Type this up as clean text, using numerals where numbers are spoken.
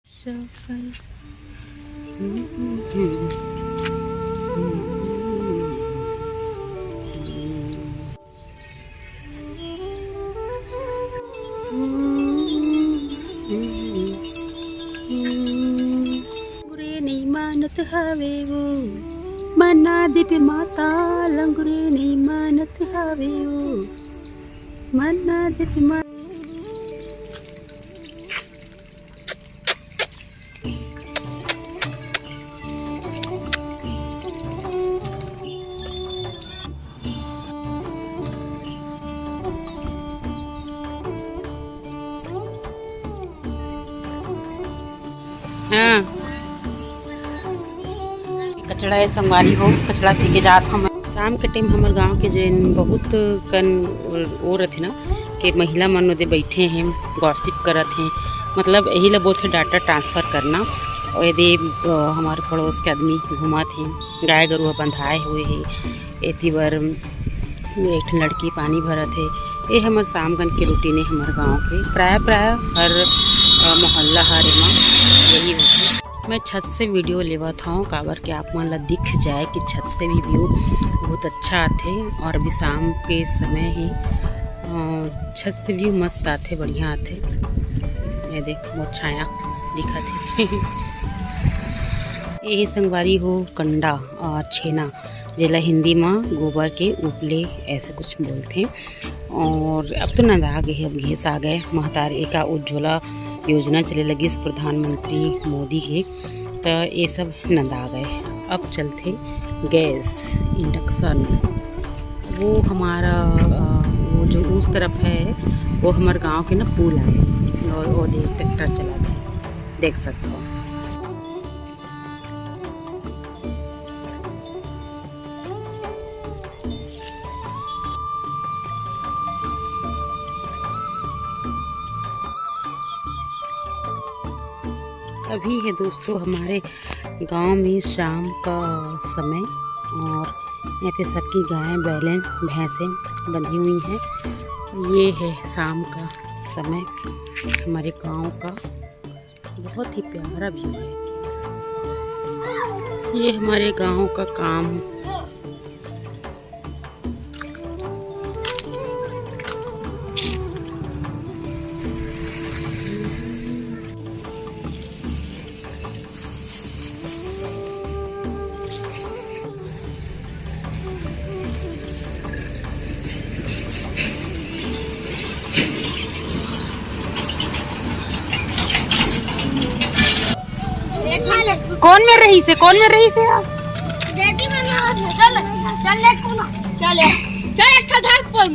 सफल लंगुरे नहीं मानत हवे वो मना दीप माता लंगुरे नहीं मानत हवे वो मना दीप माता। हाँ कचड़ा है संगवारी हो कचड़ा पी के जात हम शाम के टाइम हमारे गांव के जैन बहुत कन वो रहते ना कि महिला मन ओदे बैठे हैं गॉसिप करत हैं मतलब यही ला बोलते डाटा ट्रांसफ़र करना और यदि हमारे पड़ोस के आदमी घूमत हैं गाय गरुआ बंधाए हुए है एती बार एक लड़की पानी भरत है। ये हमारे शामगन के रूटीन है हमारे गाँव के प्राय हर मोहल्ला हर एमा यही होती। मैं छत से वीडियो लेवा था काबर के आप मन ला दिख जाए कि छत से भी व्यू बहुत अच्छा आते और अभी शाम के समय ही छत से व्यू मस्त आते बढ़िया आते। ये देख मोर छाया दिखा थे यही संगवारी हो कंडा और छेना जेला हिंदी में गोबर के उपले ऐसे कुछ बोलते हैं। और अब तो नंदा गए अब घेस आ गए महतारी का उज्ज्वला योजना चले लगी इस प्रधानमंत्री मोदी के तो ये सब नंदा गए। अब चलते गैस इंडक्शन वो हमारा वो जो उस तरफ है वो हमारे गांव के ना पुल आए और वो देख ट्रैक्टर चला गए देख सकते हो। अभी है दोस्तों हमारे गांव में शाम का समय और यहाँ पे सबकी गायें बैलें भैंसें बंधी हुई हैं। ये है शाम का समय हमारे गांव का बहुत ही प्यारा व्यू है। ये हमारे गांव का काम कौन में रही से चल चल चल चल चल